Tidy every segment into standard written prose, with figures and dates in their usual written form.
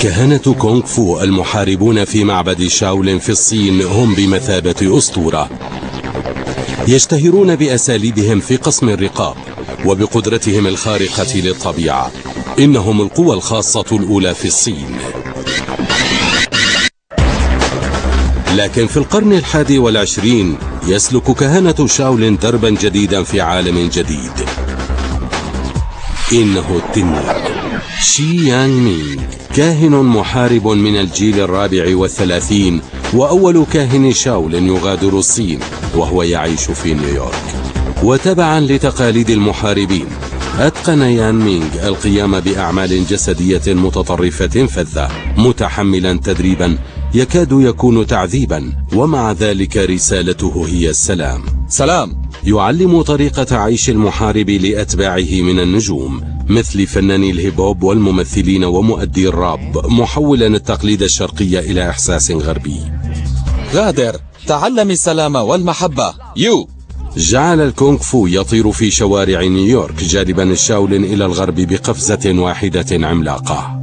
كهنة كونغ فو المحاربون في معبد شاولين في الصين هم بمثابة أسطورة، يشتهرون بأساليبهم في قصم الرقاب وبقدرتهم الخارقة للطبيعة. إنهم القوى الخاصة الأولى في الصين. لكن في القرن 21 يسلك كهنة شاولين دربا جديدا في عالم جديد. إنه التنين شي يانغ مينغ، كاهن محارب من الجيل الرابع والثلاثين، وأول كاهن شاولين يغادر الصين وهو يعيش في نيويورك. وتبعا لتقاليد المحاربين أتقن يان مينغ القيام بأعمال جسدية متطرفة فذة، متحملا تدريبا يكاد يكون تعذيبا، ومع ذلك رسالته هي السلام. سلام. يعلم طريقة عيش المحارب لأتباعه من النجوم مثل فناني الهيب هوب والممثلين ومؤدي الراب، محولا التقليد الشرقي إلى إحساس غربي. غادر، تعلم السلام والمحبة. جعل الكونغ فو يطير في شوارع نيويورك جالبا الشاولين إلى الغرب بقفزة واحدة عملاقة.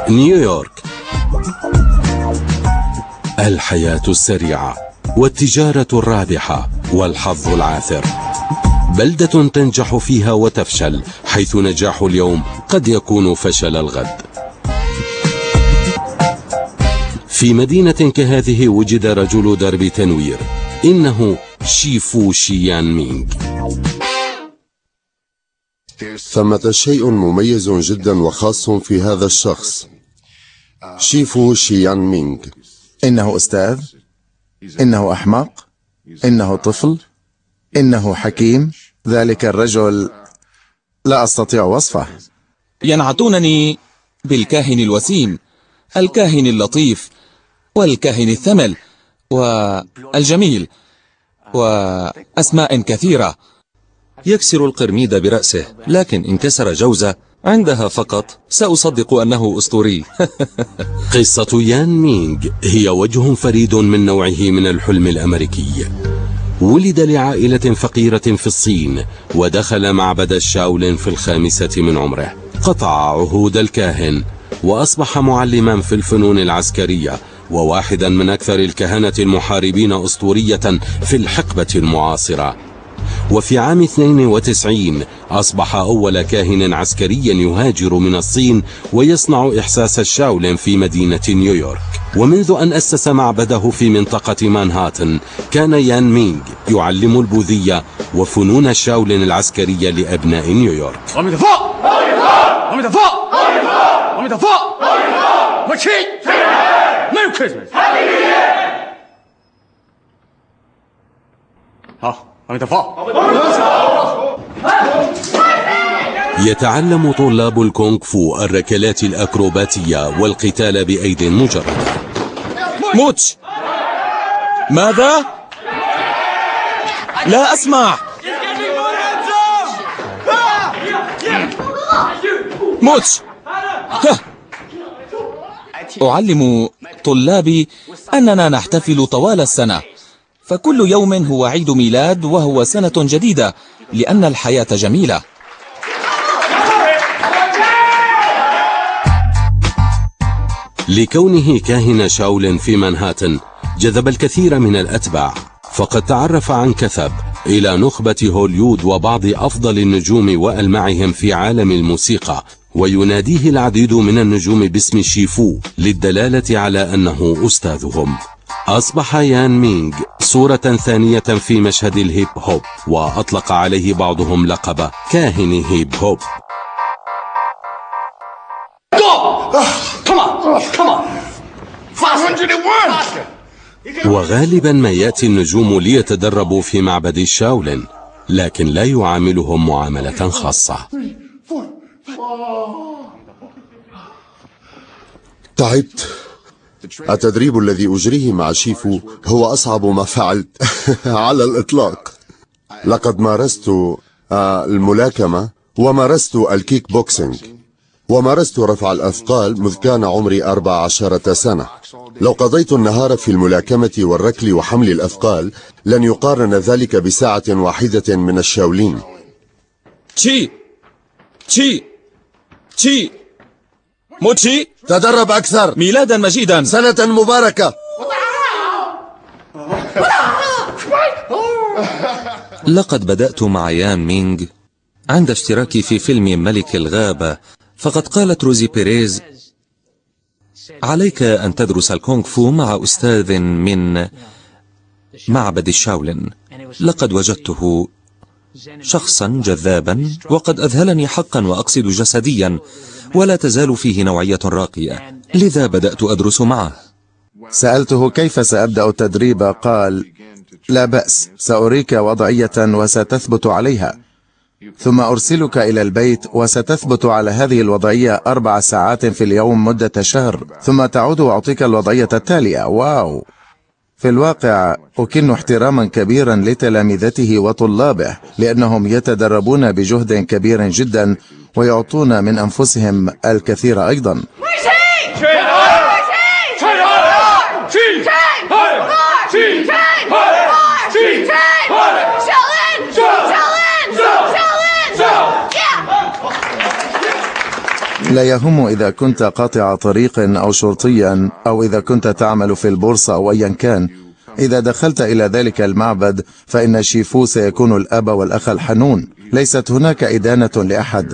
نيويورك، الحياة السريعة والتجارة الرابحة والحظ العاثر، بلدة تنجح فيها وتفشل، حيث نجاح اليوم قد يكون فشل الغد. في مدينة كهذه وجد رجل درب تنوير، إنه شيفو شيان مينغ. ثمة شيء مميز جدا وخاص في هذا الشخص، شيفو شيان مينغ. إنه أستاذ، إنه أحمق، إنه طفل، إنه حكيم. ذلك الرجل لا أستطيع وصفه. ينعتونني بالكاهن الوسيم، الكاهن اللطيف، والكاهن الثمل، والجميل، وأسماء كثيرة. يكسر القرميد برأسه، لكن إن كسر جوزة عندها فقط سأصدق أنه أسطوري. قصة يان مينغ هي وجه فريد من نوعه من الحلم الأمريكي. ولد لعائلة فقيرة في الصين، ودخل معبد الشاولين في 5 من عمره. قطع عهود الكاهن وأصبح معلما في الفنون العسكرية، وواحدا من أكثر الكهنة المحاربين أسطورية في الحقبة المعاصرة. وفي عام 92 أصبح أول كاهن عسكري يهاجر من الصين ويصنع إحساس الشاولين في مدينة نيويورك. ومنذ أن أسس معبده في منطقة مانهاتن، كان يان مينغ يعلم البوذية وفنون الشاولين العسكرية لأبناء نيويورك. يتعلم طلاب الكونغ فو الركلات الأكروباتية والقتال بأيد مجردة. موتش، ماذا؟ لا أسمع. موتش، أعلم طلابي أننا نحتفل طوال السنة، فكل يوم هو عيد ميلاد وهو سنة جديدة، لأن الحياة جميلة. لكونه كاهن شاولين في مانهاتن جذب الكثير من الأتباع، فقد تعرف عن كثب إلى نخبة هوليود وبعض أفضل النجوم وألمعهم في عالم الموسيقى، ويناديه العديد من النجوم باسم شيفو للدلالة على أنه أستاذهم. أصبح يان مينغ صورة ثانية في مشهد الهيب هوب، وأطلق عليه بعضهم لقب كاهن هيب هوب. وغالبا ما يأتي النجوم ليتدربوا في معبد الشاولين، لكن لا يعاملهم معاملة خاصة. تعبت. التدريب الذي أجريه مع شيفو هو أصعب ما فعلت على الإطلاق. لقد مارست الملاكمة ومارست الكيك بوكسينج، ومارست رفع الأثقال منذ كان عمري 14 سنة. لو قضيت النهار في الملاكمة والركل وحمل الأثقال لن يقارن ذلك بساعة واحدة من الشاولين. تشي تشي تشي موتشي، تدرب أكثر. ميلادا مجيدا، سنة مباركة. لقد بدأت مع يان مينغ عند اشتراكي في فيلم ملك الغابة، فقد قالت روزي بيريز: عليك أن تدرس الكونغ فو مع أستاذ من معبد الشاولين. لقد وجدته شخصا جذابا، وقد أذهلني حقا وأقصد جسديا، ولا تزال فيه نوعية راقية، لذا بدأت أدرس معه. سألته كيف سأبدأ التدريب، قال: لا بأس، سأريك وضعية وستثبت عليها، ثم أرسلك إلى البيت وستثبت على هذه الوضعية 4 ساعات في اليوم مدة شهر، ثم تعود وأعطيك الوضعية التالية. واو! في الواقع أكن احتراما كبيرا لتلامذته وطلابه، لأنهم يتدربون بجهد كبير جدا ويعطون من أنفسهم الكثير أيضا. لا يهم إذا كنت قاطع طريق أو شرطيا، أو إذا كنت تعمل في البورصة أو أيا كان، إذا دخلت إلى ذلك المعبد فإن شيفو سيكون الأب والأخ الحنون. ليست هناك إدانة لأحد،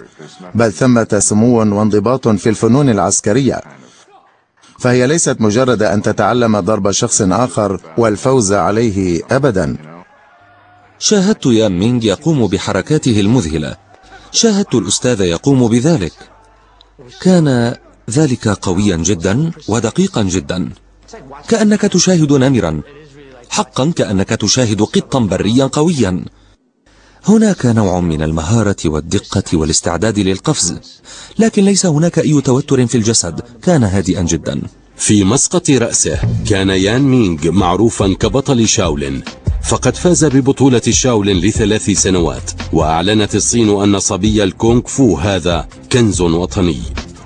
بل ثمة سمو وانضباط في الفنون العسكرية، فهي ليست مجرد أن تتعلم ضرب شخص آخر والفوز عليه أبدا. شاهدت يان مينغ يقوم بحركاته المذهلة، شاهدت الأستاذ يقوم بذلك. كان ذلك قويا جدا ودقيقا جدا، كأنك تشاهد نمرا، حقا كأنك تشاهد قطا بريا قويا. هناك نوع من المهارة والدقة والاستعداد للقفز، لكن ليس هناك أي توتر في الجسد، كان هادئا جدا. في مسقط رأسه كان يان مينغ معروفا كبطل شاولين، فقد فاز ببطولة الشاولين ل3 سنوات، وأعلنت الصين أن صبي الكونغ فو هذا كنز وطني.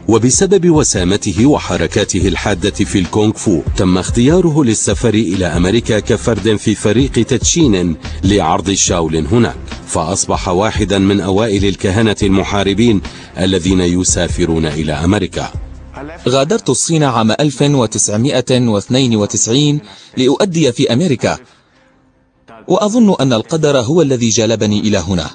وبسبب وسامته وحركاته الحادة في الكونغ فو تم اختياره للسفر إلى أمريكا كفرد في فريق تدشين لعرض الشاولين هناك، فأصبح واحدا من أوائل الكهنة المحاربين الذين يسافرون إلى أمريكا. غادرت الصين عام 1992 لأؤدي في أمريكا، وأظن أن القدر هو الذي جلبني إلى هنا.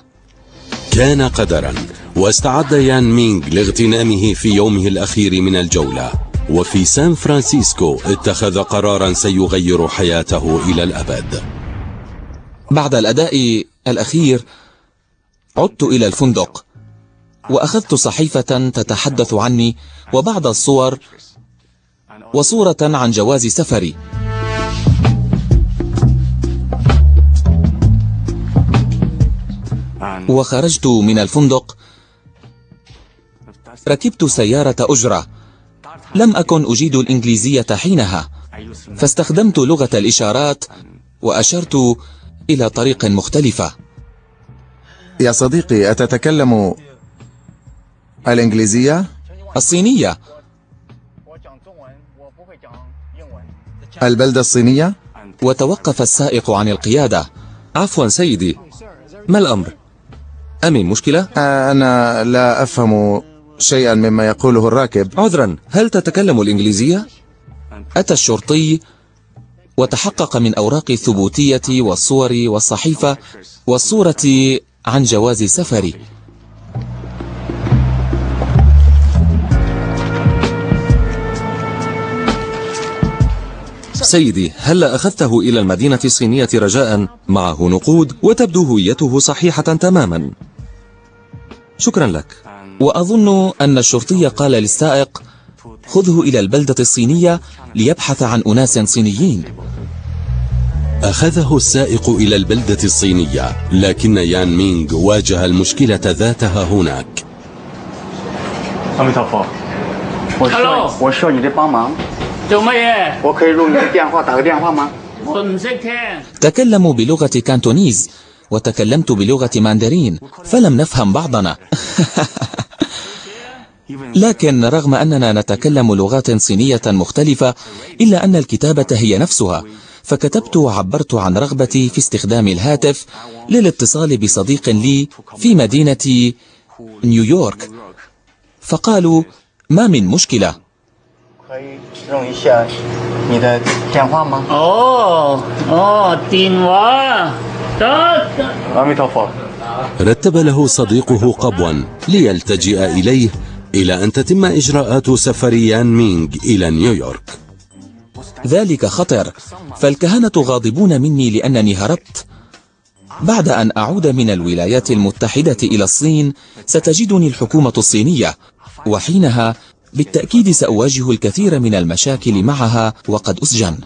كان قدرا، واستعد يان مينغ لاغتنامه في يومه الأخير من الجولة، وفي سان فرانسيسكو اتخذ قرارا سيغير حياته إلى الأبد. بعد الأداء الأخير عدت إلى الفندق وأخذت صحيفة تتحدث عني وبعض الصور وصورة عن جواز سفري. وخرجت من الفندق، ركبت سيارة أجرة، لم أكن أجيد الإنجليزية حينها، فاستخدمت لغة الإشارات وأشرت إلى طريق مختلفة. يا صديقي، أتتكلم الإنجليزية؟ الصينية. البلدة الصينية؟ وتوقف السائق عن القيادة. عفوا سيدي، ما الأمر؟ أمين مشكلة؟ أنا لا أفهم شيئا مما يقوله الراكب. عذرا، هل تتكلم الإنجليزية؟ أتى الشرطي وتحقق من أوراقي الثبوتية والصور والصحيفة والصورة عن جواز سفري. سيدي، هل أخذته إلى المدينة الصينية رجاء؟ معه نقود وتبدو هويته صحيحة تماما. شكرا لك. وأظن أن الشرطي قال للسائق: خذه إلى البلدة الصينية ليبحث عن أناس صينيين. أخذه السائق إلى البلدة الصينية، لكن يان مينغ واجه المشكلة ذاتها هناك. تكلموا بلغة كانتونيز وتكلمت بلغة ماندرين فلم نفهم بعضنا. لكن رغم أننا نتكلم لغات صينية مختلفة إلا أن الكتابة هي نفسها، فكتبت وعبرت عن رغبتي في استخدام الهاتف للاتصال بصديق لي في مدينة نيويورك، فقالوا ما من مشكلة. رتب له صديقه قبوا ليلتجئ إليه إلى أن تتم إجراءات سفر يان مينغ إلى نيويورك. ذلك خطر، فالكهنة غاضبون مني لأنني هربت. بعد أن أعود من الولايات المتحدة إلى الصين ستجدني الحكومة الصينية، وحينها بالتأكيد سأواجه الكثير من المشاكل معها وقد أسجن.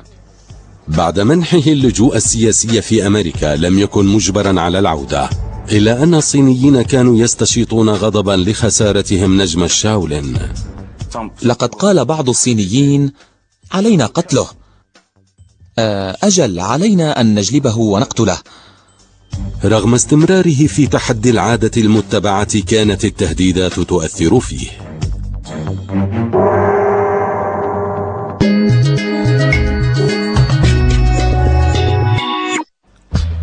بعد منحه اللجوء السياسي في أمريكا لم يكن مجبرا على العودة، إلا أن الصينيين كانوا يستشيطون غضبا لخسارتهم نجم الشاولين. لقد قال بعض الصينيين علينا قتله. أجل، علينا أن نجلبه ونقتله. رغم استمراره في تحدي العادة المتبعة كانت التهديدات تؤثر فيه.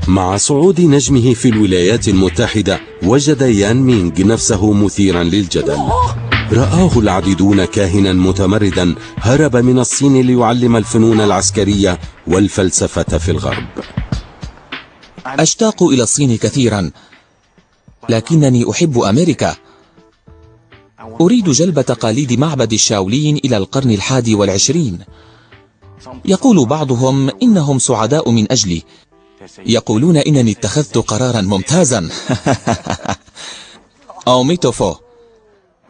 مع صعود نجمه في الولايات المتحدة وجد يان مينغ نفسه مثيرا للجدل. رآه العديدون كاهنا متمردا هرب من الصين ليعلم الفنون العسكرية والفلسفة في الغرب. أشتاق إلى الصين كثيرا، لكنني أحب أمريكا. أريد جلب تقاليد معبد الشاولين إلى القرن 21. يقول بعضهم إنهم سعداء من أجلي، يقولون إنني اتخذت قرارا ممتازا. أو ميتوفو،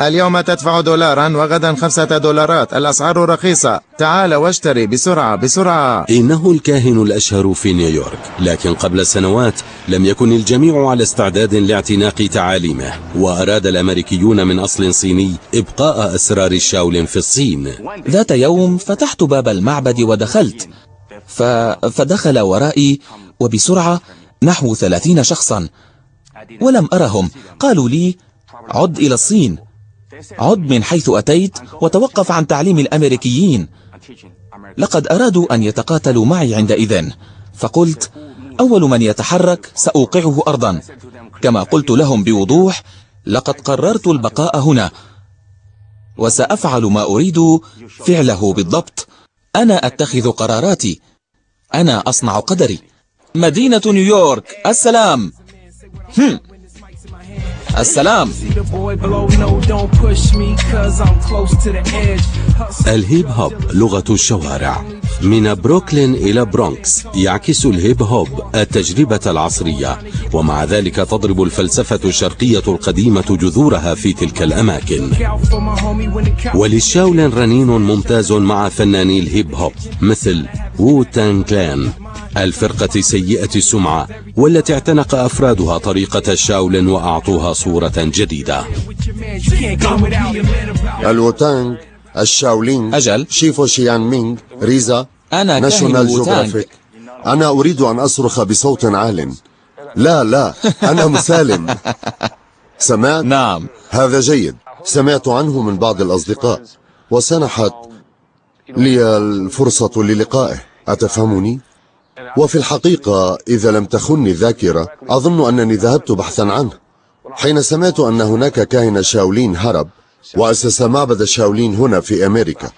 اليوم تدفع $1 وغدا $5. الأسعار رخيصة، تعال واشتري بسرعة بسرعة. إنه الكاهن الأشهر في نيويورك، لكن قبل سنوات لم يكن الجميع على استعداد لاعتناق تعاليمه، وأراد الأمريكيون من أصل صيني إبقاء أسرار الشاولين في الصين. ذات يوم فتحت باب المعبد ودخلت، فدخل ورائي وبسرعة نحو 30 شخصا، ولم أرهم. قالوا لي عد إلى الصين، عد من حيث أتيت وتوقف عن تعليم الأمريكيين. لقد أرادوا أن يتقاتلوا معي عندئذ، فقلت أول من يتحرك سأوقعه أرضا. كما قلت لهم بوضوح، لقد قررت البقاء هنا وسأفعل ما أريد فعله بالضبط. أنا أتخذ قراراتي، أنا أصنع قدري. مدينة نيويورك، السلام. السلام. الهيب هوب لغة الشوارع. من بروكلين إلى برونكس يعكس الهيب هوب التجربة العصرية، ومع ذلك تضرب الفلسفة الشرقية القديمة جذورها في تلك الأماكن. وللشاولين رنين ممتاز مع فناني الهيب هوب مثل وو تانغ كلان، الفرقة سيئة السمعة والتي اعتنق أفرادها طريقة الشاولين وأعطوها صورة جديدة. الوتانغ، الشاولين، أجل، شيفو شيان مينغ، ريزا، أنا ناشونال كاهن جيوغرافيك. أنا أريد أن أصرخ بصوت عال. لا، أنا مسالم. سمعت؟ نعم. هذا جيد. سمعت عنه من بعض الأصدقاء وسنحت لي الفرصة للقائه. أتفهمني؟ وفي الحقيقة إذا لم تخني الذاكرة أظن أنني ذهبت بحثا عنه. حين سمعت أن هناك كاهن شاولين هرب وأسس معبد شاولين هنا في أمريكا،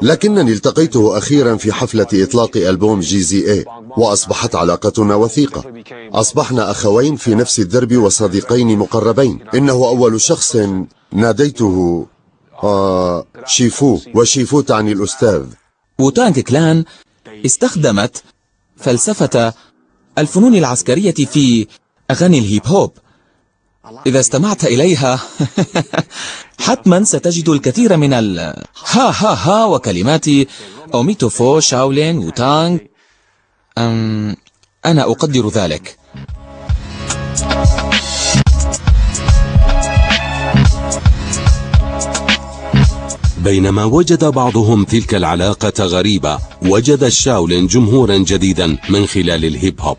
لكنني التقيته أخيرا في حفلة إطلاق ألبوم GZA، وأصبحت علاقتنا وثيقة. أصبحنا أخوين في نفس الدرب وصديقين مقربين. إنه أول شخص ناديته شيفو، وشيفو تعني الأستاذ. ووتانغ كلان استخدمت فلسفة الفنون العسكرية في أغاني الهيب هوب. إذا استمعت إليها حتما ستجد الكثير من ها وكلمات أوميتوفو، شاولين، ووتانغ. أنا أقدر ذلك. بينما وجد بعضهم تلك العلاقة غريبة، وجد الشاولين جمهورا جديدا من خلال الهيب هوب.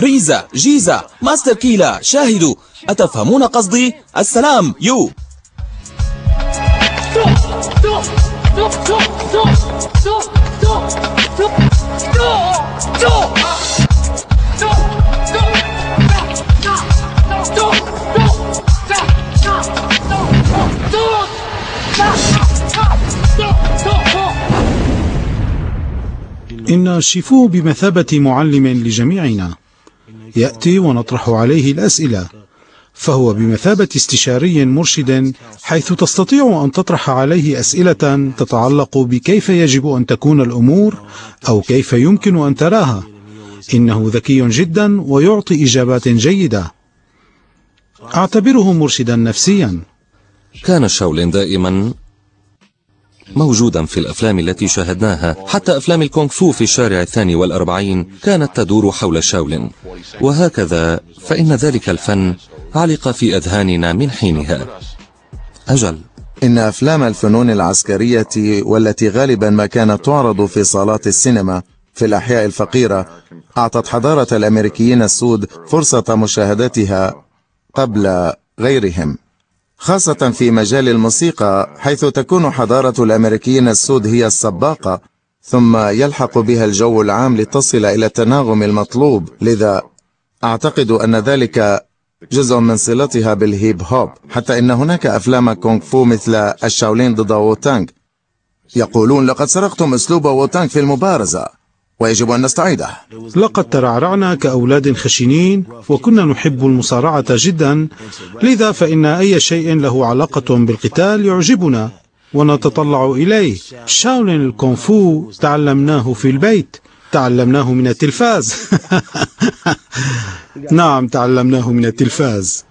ريزا، جيزا، ماستر كيلا، شاهدوا، أتفهمون قصدي؟ السلام يو. إن شيفو بمثابة معلم لجميعنا، يأتي ونطرح عليه الأسئلة، فهو بمثابة استشاري مرشد، حيث تستطيع أن تطرح عليه أسئلة تتعلق بكيف يجب أن تكون الأمور أو كيف يمكن أن تراها. إنه ذكي جدا ويعطي إجابات جيدة. أعتبره مرشدا نفسيا. كان شاولين دائما موجودا في الأفلام التي شاهدناها، حتى أفلام الكونغ فو في الشارع 42 كانت تدور حول شاولين، وهكذا فإن ذلك الفن علق في أذهاننا من حينها. أجل، إن أفلام الفنون العسكرية والتي غالبا ما كانت تعرض في صالات السينما في الأحياء الفقيرة أعطت حضارة الأمريكيين السود فرصة مشاهدتها قبل غيرهم، خاصة في مجال الموسيقى، حيث تكون حضارة الأمريكيين السود هي السباقة، ثم يلحق بها الجو العام لتصل إلى التناغم المطلوب. لذا أعتقد أن ذلك جزء من صلتها بالهيب هوب، حتى إن هناك أفلام كونغ فو مثل الشاولين ضد ووتانغ يقولون لقد سرقتم أسلوب ووتانغ في المبارزة ويجب أن نستعيده. لقد ترعرعنا كأولاد خشنين وكنا نحب المصارعة جدا، لذا فإن أي شيء له علاقة بالقتال يعجبنا ونتطلع إليه. شاولين الكونغ فو تعلمناه في البيت، تعلمناه من التلفاز. نعم، تعلمناه من التلفاز.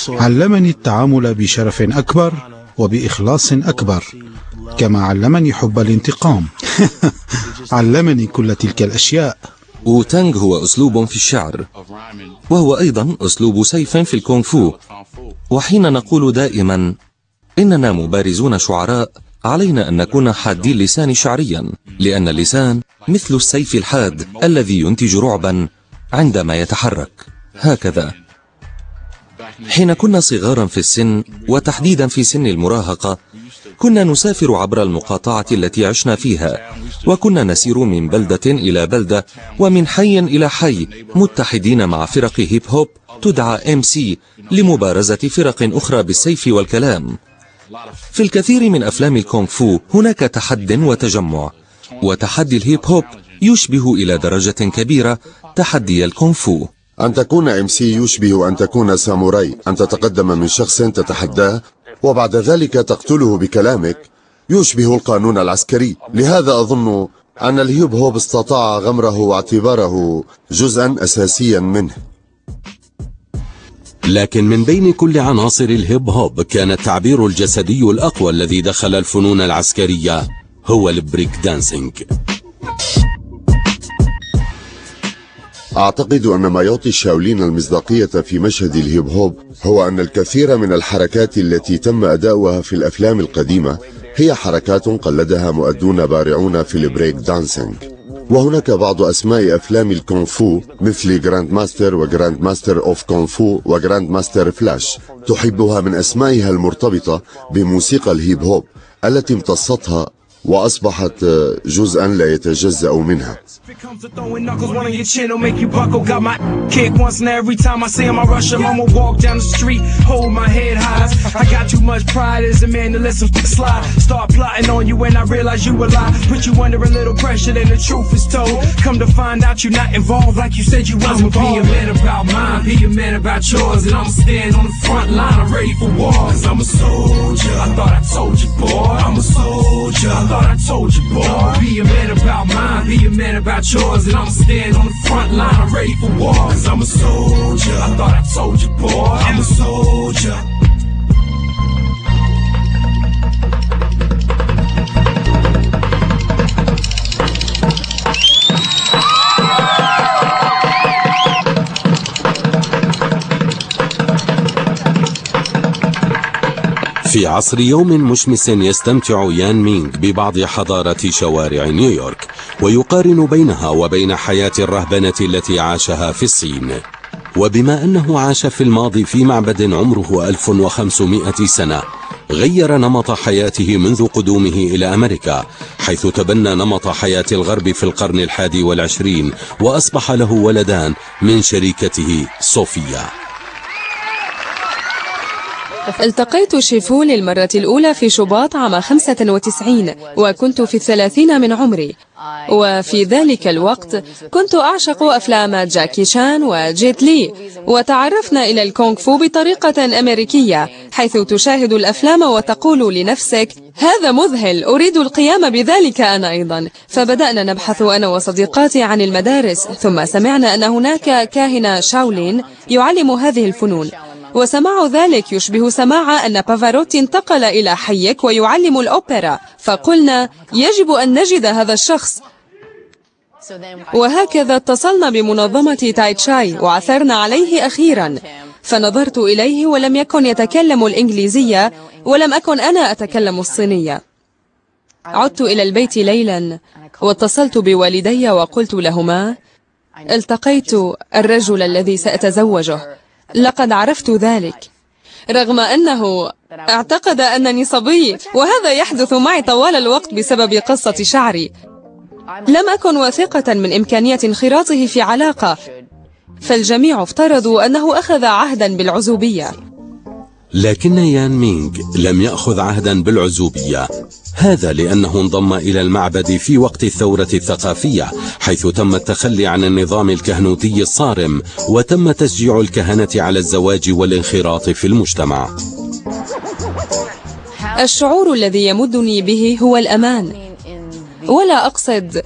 علمني التعامل بشرف أكبر وبإخلاص أكبر، كما علمني حب الانتقام. علمني كل تلك الأشياء. ووتانغ هو أسلوب في الشعر، وهو أيضا أسلوب سيف في الكونغ فو. وحين نقول دائما إننا مبارزون شعراء، علينا أن نكون حادي اللسان شعريا، لأن اللسان مثل السيف الحاد الذي ينتج رعبا عندما يتحرك. هكذا حين كنا صغارا في السن، وتحديدا في سن المراهقة، كنا نسافر عبر المقاطعة التي عشنا فيها، وكنا نسير من بلدة إلى بلدة ومن حي إلى حي، متحدين مع فرق هيب هوب تدعى MC لمبارزة فرق أخرى بالسيف والكلام. في الكثير من أفلام الكونغ فو هناك تحد وتجمع، وتحدي الهيب هوب يشبه إلى درجة كبيرة تحدي الكونغ فو. أن تكون MC يشبه أن تكون ساموراي، أن تتقدم من شخص تتحداه وبعد ذلك تقتله بكلامك، يشبه القانون العسكري. لهذا أظن أن الهيب هوب استطاع غمره واعتباره جزءا أساسيا منه. لكن من بين كل عناصر الهيب هوب كان التعبير الجسدي الأقوى الذي دخل الفنون العسكرية هو البريك دانسينج. أعتقد أن ما يعطي الشاولين المصداقية في مشهد الهيب هوب هو أن الكثير من الحركات التي تم أداؤها في الأفلام القديمة هي حركات قلدها مؤدون بارعون في البريك دانسينج. وهناك بعض أسماء أفلام الكونغ فو مثل جراند ماستر وجراند ماستر أوف كونغ فو وجراند ماستر فلاش تحبها من أسمائها المرتبطة بموسيقى الهيب هوب التي امتصتها وأصبحت جزءا لا يتجزأ منها. I told you, boy, be a man about mine, be a man about yours, and I'ma stand on the front line, I'm ready for war, cause I'm a soldier. I thought I told you, boy, I'm a soldier. في عصر يوم مشمس يستمتع يان مينغ ببعض حضارة شوارع نيويورك، ويقارن بينها وبين حياة الرهبنة التي عاشها في الصين. وبما أنه عاش في الماضي في معبد عمره 1500 سنة، غير نمط حياته منذ قدومه إلى أمريكا، حيث تبنى نمط حياة الغرب في القرن 21، وأصبح له ولدان من شريكته صوفيا. التقيت شيفو للمرة الأولى في شباط عام 95، وكنت في 30 من عمري، وفي ذلك الوقت كنت أعشق أفلام جاكي شان وجيت لي، وتعرفنا إلى الكونغ فو بطريقة أمريكية، حيث تشاهد الأفلام وتقول لنفسك هذا مذهل، أريد القيام بذلك أنا أيضا. فبدأنا نبحث أنا وصديقاتي عن المدارس، ثم سمعنا أن هناك كاهن شاولين يعلم هذه الفنون، وسماع ذلك يشبه سماع أن بافاروتي انتقل إلى حيك ويعلم الأوبرا، فقلنا يجب أن نجد هذا الشخص. وهكذا اتصلنا بمنظمة تاي تشاي وعثرنا عليه أخيرا، فنظرت إليه ولم يكن يتكلم الإنجليزية، ولم أكن أنا أتكلم الصينية. عدت إلى البيت ليلا واتصلت بوالدي وقلت لهما التقيت الرجل الذي سأتزوجه، لقد عرفت ذلك، رغم أنه اعتقد أنني صبي، وهذا يحدث معي طوال الوقت بسبب قصة شعري. لم أكن واثقة من إمكانية انخراطه في علاقة، فالجميع افترضوا أنه أخذ عهدا بالعزوبية. لكن يان مينغ لم يأخذ عهدا بالعزوبية، هذا لأنه انضم إلى المعبد في وقت الثورة الثقافية، حيث تم التخلي عن النظام الكهنوتي الصارم، وتم تشجيع الكهنة على الزواج والانخراط في المجتمع. الشعور الذي يمدني به هو الأمان، ولا أقصد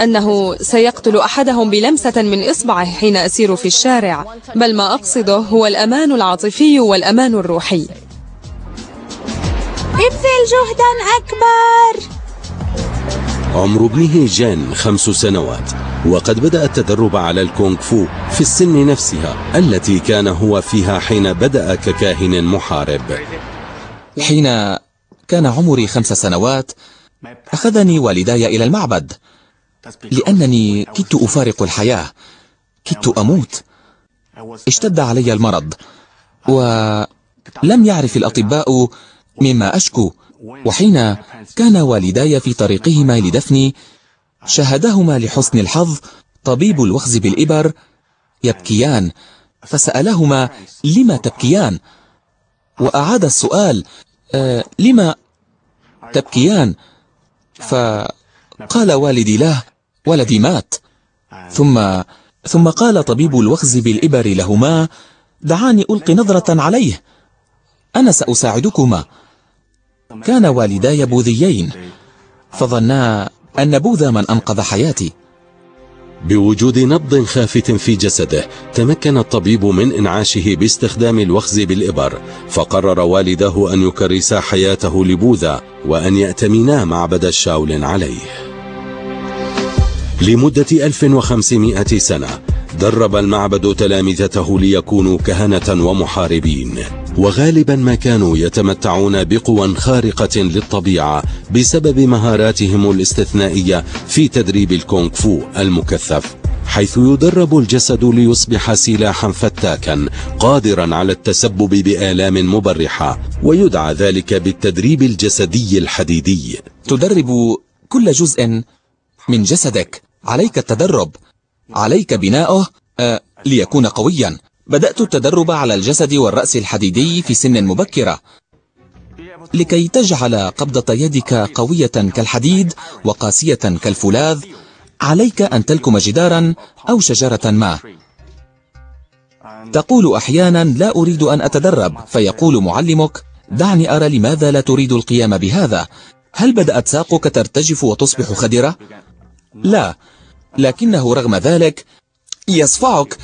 أنه سيقتل أحدهم بلمسة من إصبعه حين أسير في الشارع، بل ما أقصده هو الأمان العاطفي والأمان الروحي. ابذل جهدا أكبر. عمر ابنه جان 5 سنوات، وقد بدأ التدرب على الكونغ فو في السن نفسها التي كان هو فيها حين بدأ ككاهن محارب. حين كان عمري 5 سنوات أخذني والداي إلى المعبد، لأنني كدت أفارق الحياة، كدت أموت. اشتد علي المرض، ولم يعرف الأطباء مما أشكو. وحين كان والداي في طريقهما لدفني، شاهدهما لحسن الحظ طبيب الوخز بالإبر يبكيان، فسألهما لما تبكيان؟ وأعاد السؤال لما تبكيان؟ فقال والدي له ولدي مات. ثم قال طبيب الوخز بالإبر لهما دعاني ألقي نظرة عليه، أنا سأساعدكما. كان والداي بوذيين، فظنا أن بوذا من أنقذ حياتي. بوجود نبض خافت في جسده، تمكن الطبيب من إنعاشه باستخدام الوخز بالإبر، فقرر والده أن يكرسا حياته لبوذا وأن يأتمنا معبد الشاولين عليه. لمدة 1500 سنة درب المعبد تلامذته ليكونوا كهنة ومحاربين، وغالبا ما كانوا يتمتعون بقوى خارقة للطبيعة بسبب مهاراتهم الاستثنائية في تدريب الكونغ فو المكثف، حيث يدرب الجسد ليصبح سلاحا فتاكا قادرا على التسبب بآلام مبرحة، ويدعى ذلك بالتدريب الجسدي الحديدي. تدرب كل جزء من جسدك، عليك التدرب، عليك بناؤه ليكون قويا. بدأت التدرب على الجسد والرأس الحديدي في سن مبكرة. لكي تجعل قبضة يدك قوية كالحديد وقاسية كالفولاذ، عليك أن تلكم جدارا أو شجرة ما. تقول أحيانا لا أريد أن أتدرب، فيقول معلمك دعني أرى لماذا لا تريد القيام بهذا. هل بدأت ساقك ترتجف وتصبح خدرة؟ لا، لكنه رغم ذلك يصفعك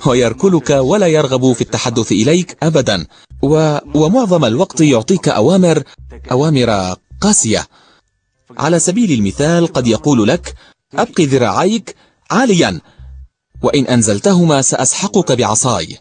ويركلك ولا يرغب في التحدث إليك أبدا، ومعظم الوقت يعطيك أوامر قاسية. على سبيل المثال قد يقول لك أبقي ذراعيك عاليا، وإن أنزلتهما سأسحقك بعصاي.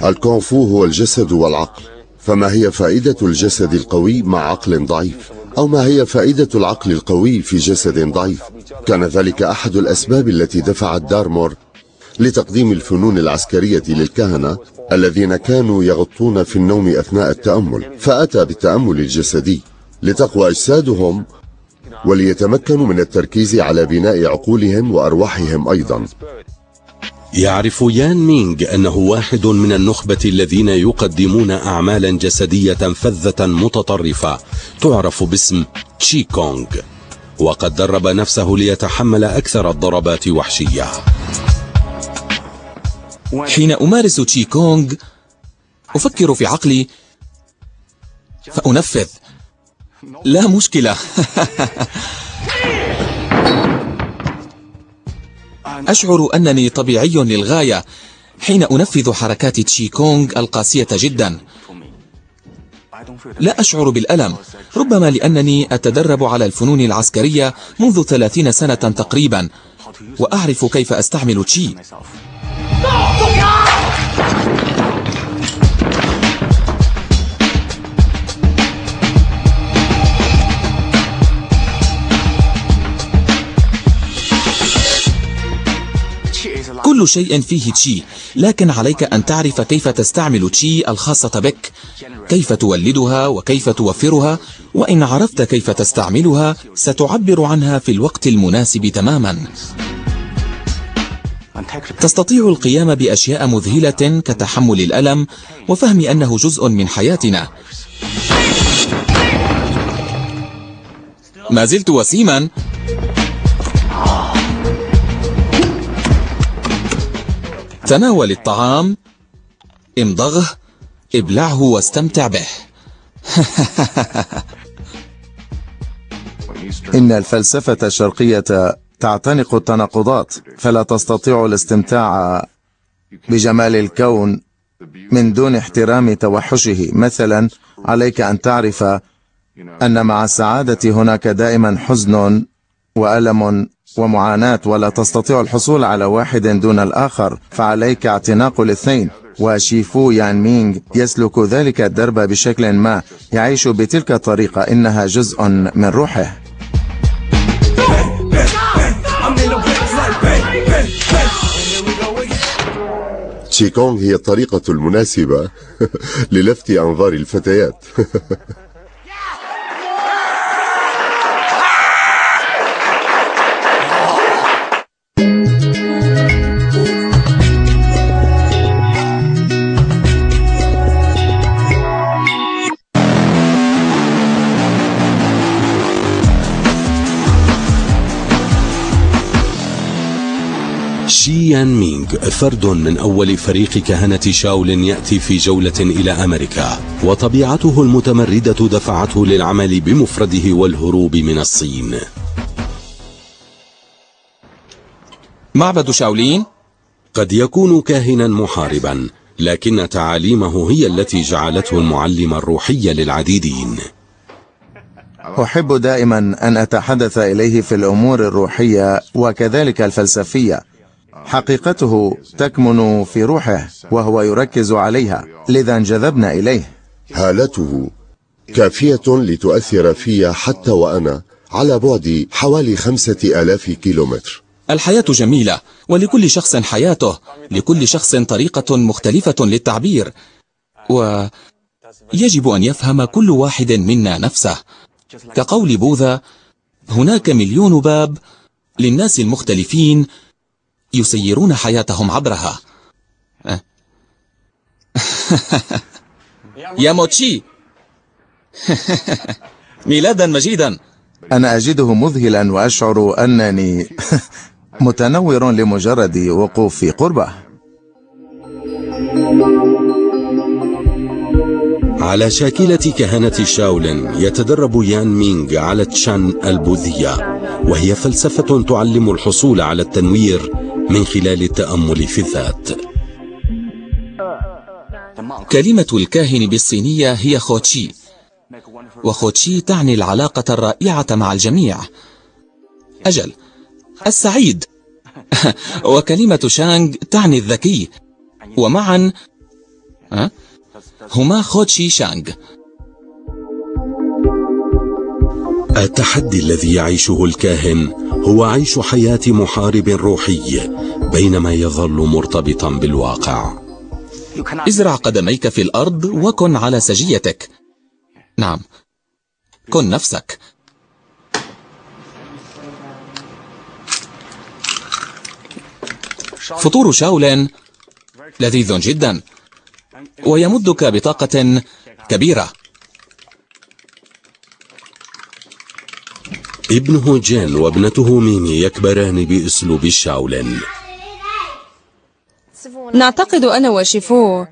الكونغ فو هو الجسد والعقل، فما هي فائدة الجسد القوي مع عقل ضعيف؟ أو ما هي فائدة العقل القوي في جسد ضعيف؟ كان ذلك أحد الأسباب التي دفعت دارمور لتقديم الفنون العسكرية للكهنة الذين كانوا يغطون في النوم أثناء التأمل، فأتى بالتأمل الجسدي لتقوى أجسادهم وليتمكنوا من التركيز على بناء عقولهم وأرواحهم أيضا. يعرف يان مينغ أنه واحد من النخبة الذين يقدمون أعمالا جسدية فذة متطرفة تعرف باسم تشي كونغ، وقد درب نفسه ليتحمل أكثر الضربات وحشية. حين أمارس تشي كونغ أفكر في عقلي فأنفذ، لا مشكلة. أشعر أنني طبيعي للغاية حين أنفذ حركات تشي كونغ القاسية جدا. لا أشعر بالألم، ربما لأنني أتدرب على الفنون العسكرية منذ 30 سنة تقريبا، وأعرف كيف أستعمل تشي. كل شيء فيه تشي، لكن عليك أن تعرف كيف تستعمل تشي الخاصة بك، كيف تولدها وكيف توفرها، وإن عرفت كيف تستعملها ستعبر عنها في الوقت المناسب تماما. تستطيع القيام بأشياء مذهلة كتحمل الألم وفهم أنه جزء من حياتنا. ما زلت وسيما. تناول الطعام، امضغه، ابلعه واستمتع به. إن الفلسفة الشرقية تعتنق التناقضات، فلا تستطيع الاستمتاع بجمال الكون من دون احترام توحشه. مثلا عليك أن تعرف أن مع السعادة هناك دائما حزن وألم ومعاناة، ولا تستطيع الحصول على واحد دون الآخر، فعليك اعتناق الاثنين. وشيفو يان مينغ يسلك ذلك الدرب بشكل ما، يعيش بتلك الطريقة، إنها جزء من روحه. تشي كونغ هي الطريقة المناسبة للفت أنظار الفتيات. شي يان مينغ فرد من أول فريق كهنة شاولين يأتي في جولة إلى أمريكا، وطبيعته المتمردة دفعته للعمل بمفرده والهروب من الصين. معبد شاولين قد يكون كاهنا محاربا، لكن تعاليمه هي التي جعلته المعلم الروحي للعديدين. أحب دائما أن أتحدث إليه في الأمور الروحية وكذلك الفلسفية. حقيقته تكمن في روحه وهو يركز عليها، لذا انجذبنا إليه. هالته كافية لتؤثر في حتى وأنا على بعد حوالي 5000 كيلومتر. الحياة جميلة، ولكل شخص حياته، لكل شخص طريقة مختلفة للتعبير، ويجب أن يفهم كل واحد منا نفسه. كقول بوذا: هناك مليون باب للناس المختلفين يسيرون حياتهم عبرها. يا موتشي. ميلادا مجيدا. أنا أجده مذهلا وأشعر أنني متنور لمجرد وقوفي قربه. على شاكلة كهنة شاولين يتدرب يان مينغ على تشان البوذية، وهي فلسفة تعلم الحصول على التنوير من خلال التأمل في الذات. كلمة الكاهن بالصينية هي خوتشي، وخوتشي تعني العلاقة الرائعة مع الجميع، أجل السعيد. وكلمة شانغ تعني الذكي، ومعا هما خوتشي شانغ. التحدي الذي يعيشه الكاهن هو عيش حياة محارب روحي بينما يظل مرتبطا بالواقع. ازرع قدميك في الأرض وكن على سجيتك. نعم، كن نفسك. فطور شاولين لذيذ جدا ويمدك بطاقة كبيرة. ابنه جين وابنته ميمي يكبران بأسلوب الشاولين. نعتقد أنا وشيفو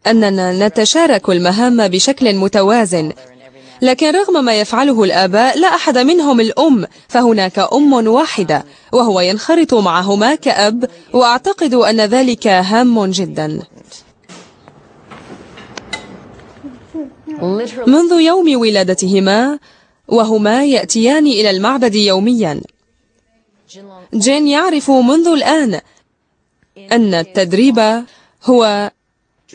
أننا نتشارك المهام بشكل متوازن، لكن رغم ما يفعله الآباء لا أحد منهم الأم، فهناك أم واحدة وهو ينخرط معهما كأب، وأعتقد أن ذلك هام جدا. منذ يوم ولادتهما وهما يأتيان إلى المعبد يوميا. جين يعرف منذ الآن أن التدريب هو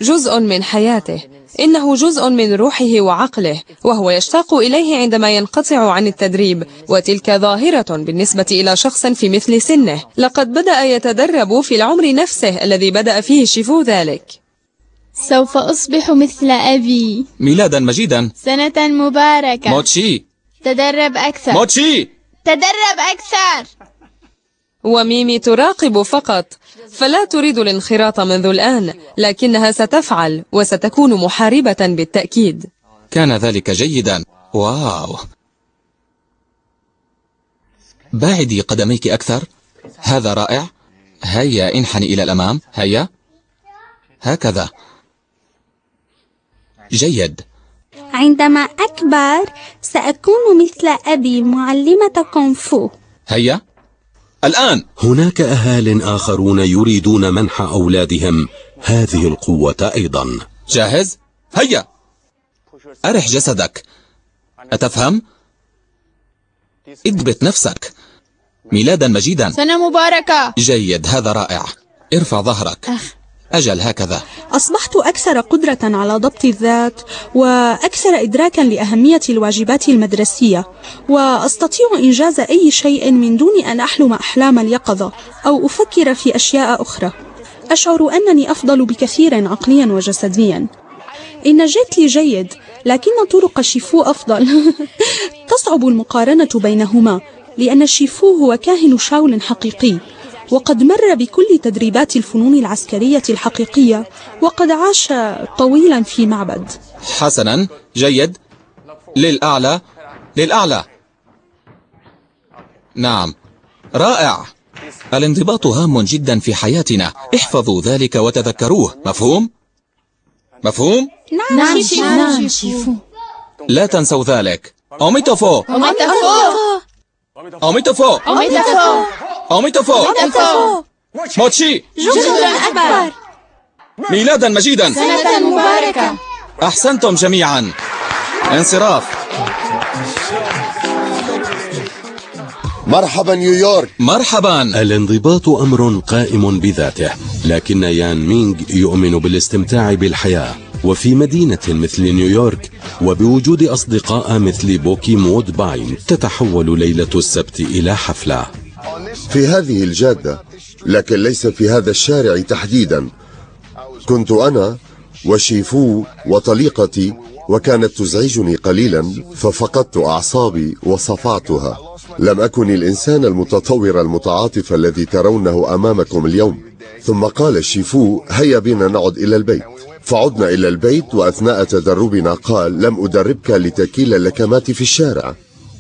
جزء من حياته، إنه جزء من روحه وعقله، وهو يشتاق إليه عندما ينقطع عن التدريب، وتلك ظاهرة بالنسبة إلى شخص في مثل سنه. لقد بدأ يتدرب في العمر نفسه الذي بدأ فيه شيفو ذلك. سوف أصبح مثل أبي. ميلادا مجيدا. سنة مباركة. موتشي تدرب أكثر. موتشي تدرب أكثر. وميمي تراقب فقط، فلا تريد الانخراط منذ الآن، لكنها ستفعل وستكون محاربة بالتأكيد. كان ذلك جيدا. واو، باعدي قدميك أكثر. هذا رائع. هيا انحني إلى الأمام. هيا هكذا. جيد. عندما أكبر سأكون مثل أبي معلمة كونغ فو. هيا الآن. هناك أهال آخرون يريدون منح أولادهم هذه القوة أيضا. جاهز؟ هيا أرح جسدك. أتفهم؟ اضبط نفسك. ميلادا مجيدا. سنة مباركة. جيد، هذا رائع. ارفع ظهرك. أجل هكذا. أصبحت أكثر قدرة على ضبط الذات وأكثر إدراكا لأهمية الواجبات المدرسية، وأستطيع إنجاز أي شيء من دون أن أحلم أحلام اليقظة أو أفكر في أشياء أخرى. أشعر أنني أفضل بكثير عقليا وجسديا. إن جيتلي جيد، لكن طرق شيفو أفضل. تصعب المقارنة بينهما، لأن شيفو هو كاهن شاول حقيقي، وقد مر بكل تدريبات الفنون العسكرية الحقيقية، وقد عاش طويلا في معبد. حسنا، جيد. للأعلى، للأعلى. نعم، رائع. الانضباط هام جدا في حياتنا. احفظوا ذلك وتذكروه. مفهوم؟ مفهوم؟ نعم شيفو. لا تنسوا ذلك. أوميتوفو. أوميتوفو. أوميتوفو. موتشي. جزء أكبر. ميلادا مجيدا. سنة مباركة. أحسنتم جميعا. انصراف. مرحبا نيويورك. مرحبا. الانضباط أمر قائم بذاته، لكن يان مينغ يؤمن بالاستمتاع بالحياة، وفي مدينة مثل نيويورك وبوجود أصدقاء مثل بوكي مود باين تتحول ليلة السبت إلى حفلة. في هذه الجادة، لكن ليس في هذا الشارع تحديدا، كنت أنا وشيفو وطليقتي، وكانت تزعجني قليلا ففقدت أعصابي وصفعتها. لم أكن الإنسان المتطور المتعاطف الذي ترونه أمامكم اليوم. ثم قال شيفو: هيا بنا نعد إلى البيت. فعدنا إلى البيت، وأثناء تدربنا قال: لم أدربك لتكيل اللكمات في الشارع.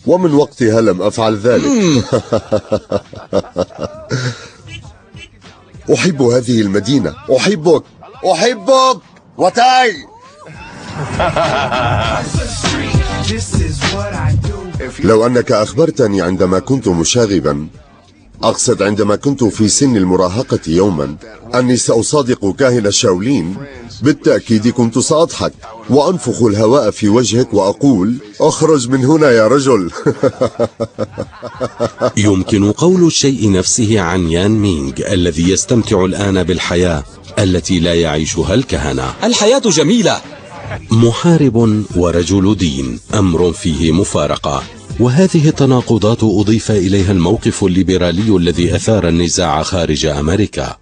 ومن وقتها لم أفعل ذلك. أحب هذه المدينة. أحبك أحبك وتاي. لو أنك أخبرتني عندما كنت مشاغبا، أقصد عندما كنت في سن المراهقة يوما، أني سأصادق كاهن شاولين، بالتأكيد كنت سأضحك. وأنفخ الهواء في وجهك وأقول اخرج من هنا يا رجل. يمكن قول الشيء نفسه عن يان مينغ الذي يستمتع الآن بالحياة التي لا يعيشها الكهنة. الحياة جميلة. محارب ورجل دين، أمر فيه مفارقة، وهذه التناقضات أضيف إليها الموقف الليبرالي الذي أثار النزاع خارج أمريكا.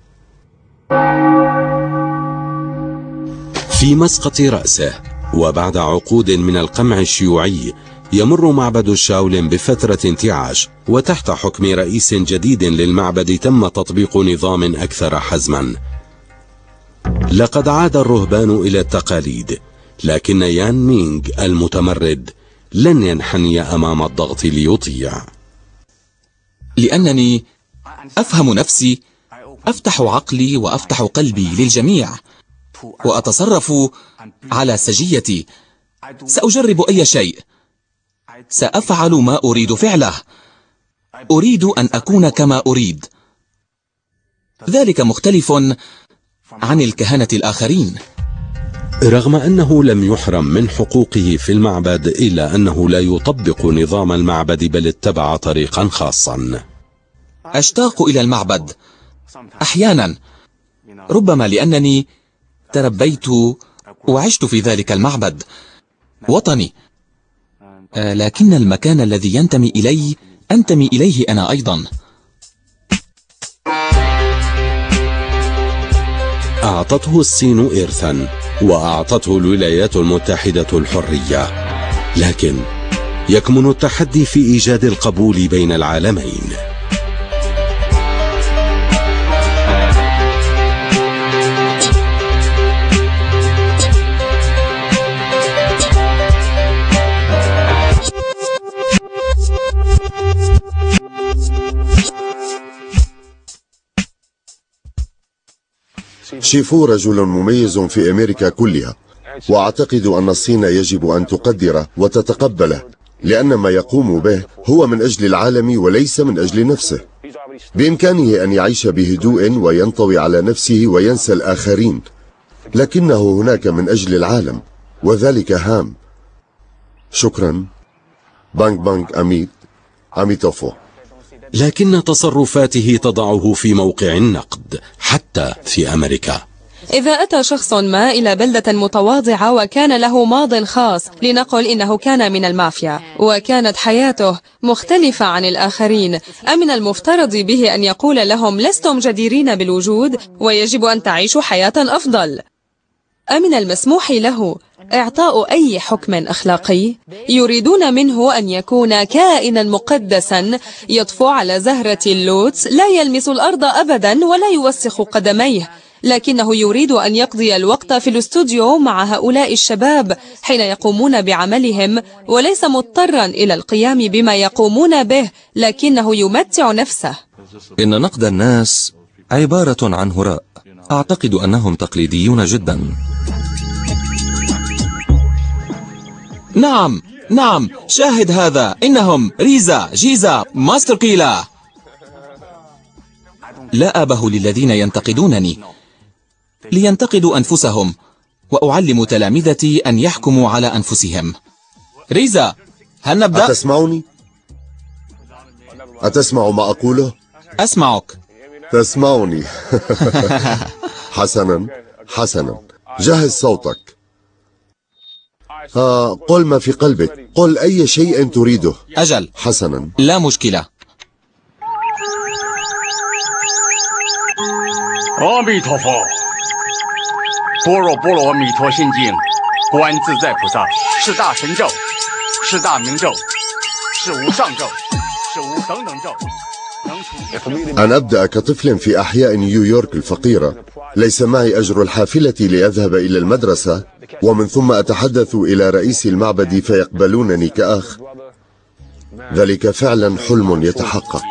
في مسقط رأسه وبعد عقود من القمع الشيوعي يمر معبد الشاولين بفترة انتعاش، وتحت حكم رئيس جديد للمعبد تم تطبيق نظام أكثر حزما. لقد عاد الرهبان إلى التقاليد، لكن يان مينغ المتمرد لن ينحني أمام الضغط ليطيع. لأنني أفهم نفسي، أفتح عقلي وأفتح قلبي للجميع، وأتصرف على سجيتي. سأجرب أي شيء، سأفعل ما أريد فعله. أريد أن أكون كما أريد. ذلك مختلف عن الكهنة الآخرين. رغم أنه لم يحرم من حقوقه في المعبد، إلا أنه لا يطبق نظام المعبد بل اتبع طريقا خاصا. أشتاق إلى المعبد أحيانا، ربما لأنني تربيت وعشت في ذلك المعبد، وطني. لكن المكان الذي ينتمي إليه أنتمي إليه أنا أيضا. أعطته الصين إرثا، وأعطته الولايات المتحدة الحرية، لكن يكمن التحدي في إيجاد القبول بين العالمين. شيفو رجل مميز في أمريكا كلها، وأعتقد أن الصين يجب أن تقدره وتتقبله، لأن ما يقوم به هو من أجل العالم وليس من أجل نفسه. بإمكانه أن يعيش بهدوء وينطوي على نفسه وينسى الآخرين، لكنه هناك من أجل العالم، وذلك هام. شكرا. بانك بانك أميتوفو. لكن تصرفاته تضعه في موقع النقد حتى في أمريكا. إذا أتى شخص ما إلى بلدة متواضعة وكان له ماض خاص، لنقل إنه كان من المافيا وكانت حياته مختلفة عن الآخرين، أمن المفترض به أن يقول لهم لستم جديرين بالوجود ويجب أن تعيشوا حياة أفضل؟ أمن المسموح له إعطاء أي حكم أخلاقي؟ يريدون منه أن يكون كائنا مقدسا يطفو على زهرة اللوتس، لا يلمس الأرض أبدا ولا يوسخ قدميه، لكنه يريد أن يقضي الوقت في الاستوديو مع هؤلاء الشباب حين يقومون بعملهم، وليس مضطرا إلى القيام بما يقومون به، لكنه يمتع نفسه. إن نقد الناس عبارة عن هراء. أعتقد أنهم تقليديون جدا. نعم، شاهد هذا. إنهم ريزا، جيزا، ماستر كيلا. لا أبه للذين ينتقدونني، لينتقدوا أنفسهم، وأعلم تلامذتي أن يحكموا على أنفسهم. ريزا، هل نبدأ؟ أتسمعني؟ أتسمع ما أقوله؟ أسمعك. تسمعني. حسنا، جهز صوتك. قل ما في قلبك، قل أي شيء تريده. أجل. حسنا، لا مشكلة. أن أبدأ كطفل في أحياء نيويورك الفقيرة، ليس معي أجر الحافلة لأذهب إلى المدرسة، ومن ثم أتحدث إلى رئيس المعبد فيقبلونني كأخ. ذلك فعلا حلم يتحقق.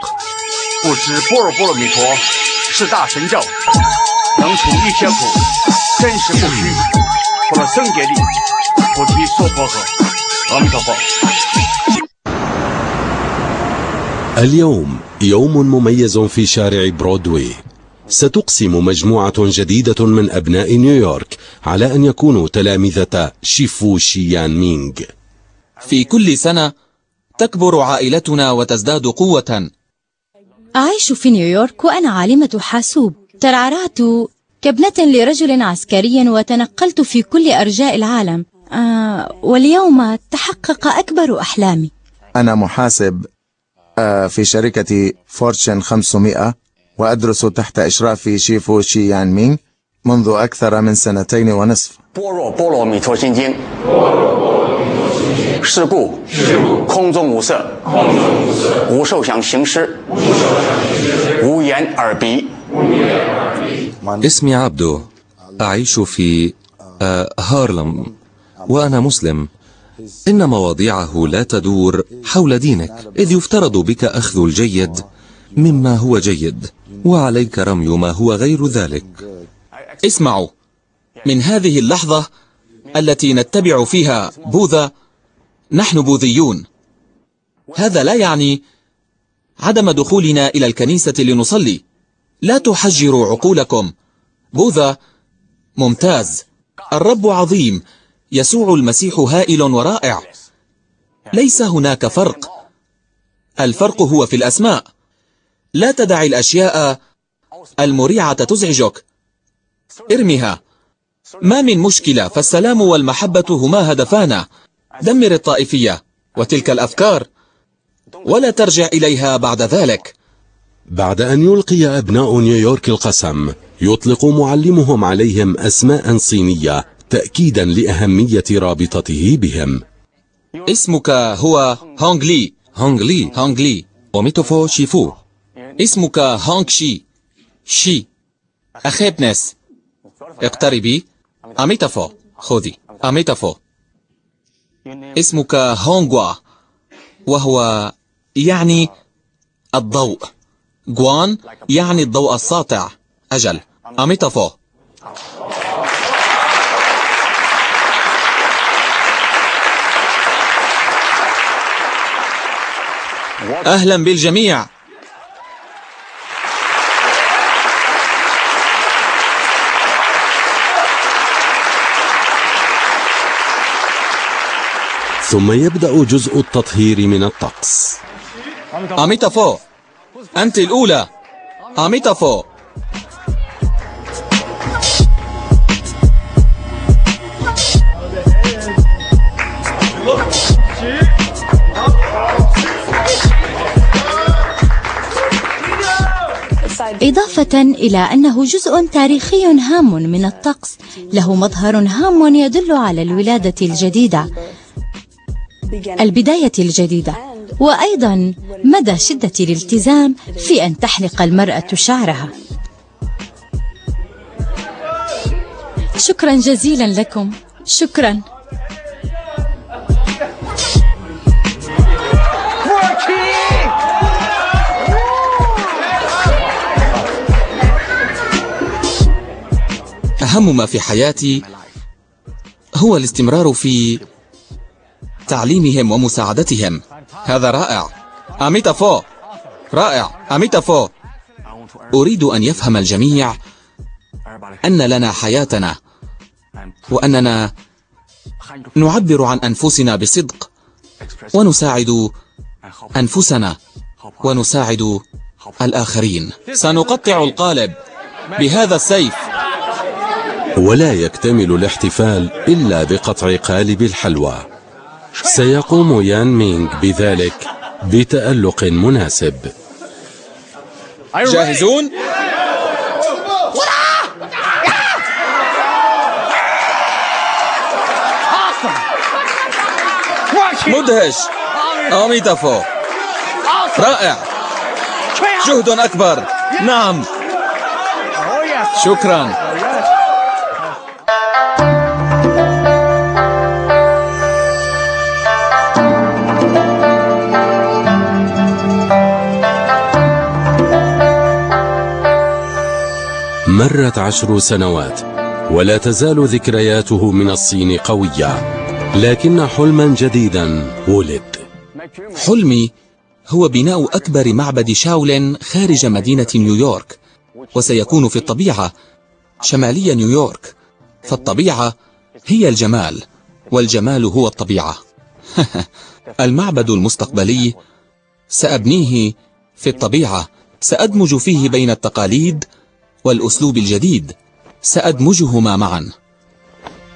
اليوم يوم مميز في شارع برودواي. ستقسم مجموعة جديدة من أبناء نيويورك على أن يكونوا تلامذة شيفو شيان مينغ. في كل سنة تكبر عائلتنا وتزداد قوة. أعيش في نيويورك وأنا عالمة حاسوب. ترعرعت كابنة لرجل عسكري وتنقلت في كل أرجاء العالم. واليوم تحقق أكبر أحلامي. أنا محاسب في شركة فورتشن 500 وأدرس تحت إشراف شيفو شيان مينغ منذ أكثر من 2.5 سنين. اسمي عبدو، أعيش في هارلم وأنا مسلم. إن مواضيعه لا تدور حول دينك، إذ يفترض بك أخذ الجيد مما هو جيد وعليك رمي ما هو غير ذلك. اسمعوا، من هذه اللحظة التي نتبع فيها بوذا نحن بوذيون. هذا لا يعني عدم دخولنا إلى الكنيسة لنصلي. لا تحجروا عقولكم. بوذا ممتاز، الرب عظيم، يسوع المسيح هائل ورائع. ليس هناك فرق. الفرق هو في الأسماء. لا تدع الأشياء المريعة تزعجك. ارمها. ما من مشكلة، فالسلام والمحبة هما هدفانا. دمر الطائفية وتلك الأفكار ولا ترجع إليها بعد ذلك. بعد أن يلقي أبناء نيويورك القسم، يطلق معلمهم عليهم أسماء صينية تأكيدا لأهمية رابطته بهم. اسمك هو هونغ لي. هونغ لي. هونغ لي. وميتوفو شيفو. اسمك هونغ شي. شي. أخيبنس. اقتربي. أميتافو. خذي. أميتافو. اسمك هونغوا، وهو يعني الضوء. جوان يعني الضوء الساطع. أجل. أميتافو. أهلا بالجميع. ثم يبدأ جزء التطهير من الطقس. أميتافو، أنت الأولى. أميتافو. إضافة إلى أنه جزء تاريخي هام من الطقس، له مظهر هام يدل على الولادة الجديدة، البداية الجديدة، وأيضا مدى شدة الالتزام في أن تحلق المرأة شعرها. شكرا جزيلا لكم. شكرا. أهم ما في حياتي هو الاستمرار في تعليمهم ومساعدتهم. هذا رائع. أميتافو. رائع. أميتافو. أريد أن يفهم الجميع أن لنا حياتنا، وأننا نعبر عن أنفسنا بصدق، ونساعد أنفسنا ونساعد الآخرين. سنقطع القالب بهذا السيف. ولا يكتمل الاحتفال إلا بقطع قالب الحلوى. سيقوم يان مينغ بذلك بتألق مناسب. جاهزون؟ مدهش. أميتافو. رائع. جهد أكبر. نعم. شكرا. مرت 10 سنوات ولا تزال ذكرياته من الصين قوية، لكن حلما جديدا ولد. حلمي هو بناء أكبر معبد شاولين خارج مدينة نيويورك. وسيكون في الطبيعة شمالية نيويورك، فالطبيعة هي الجمال، والجمال هو الطبيعة. المعبد المستقبلي سأبنيه في الطبيعة، سأدمج فيه بين التقاليد والأسلوب الجديد، سأدمجهما معا.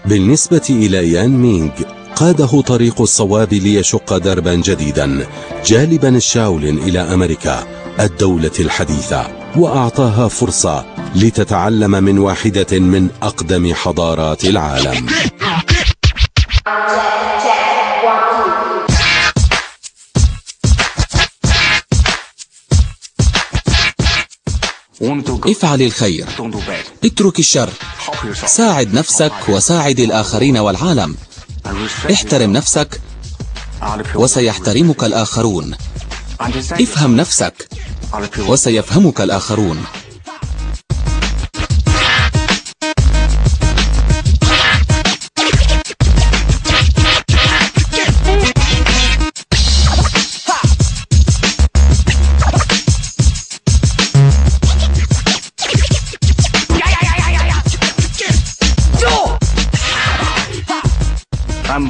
بالنسبة إلى يان مينغ، قاده طريق الصواب ليشق دربا جديدا جالبا الشاولين إلى أمريكا الدولة الحديثة، وأعطاها فرصة لتتعلم من واحدة من أقدم حضارات العالم. افعل الخير، اترك الشر، ساعد نفسك وساعد الآخرين والعالم، احترم نفسك وسيحترمك الآخرون، افهم نفسك وسيفهمك الآخرون.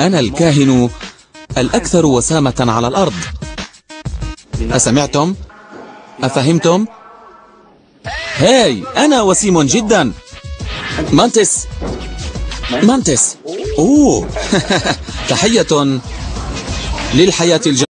أنا الكاهن الأكثر وسامة على الأرض. أسمعتم؟ أفهمتم؟ هاي، أنا وسيم جدا. مانتس، أوه. تحية للحياة الجميلة.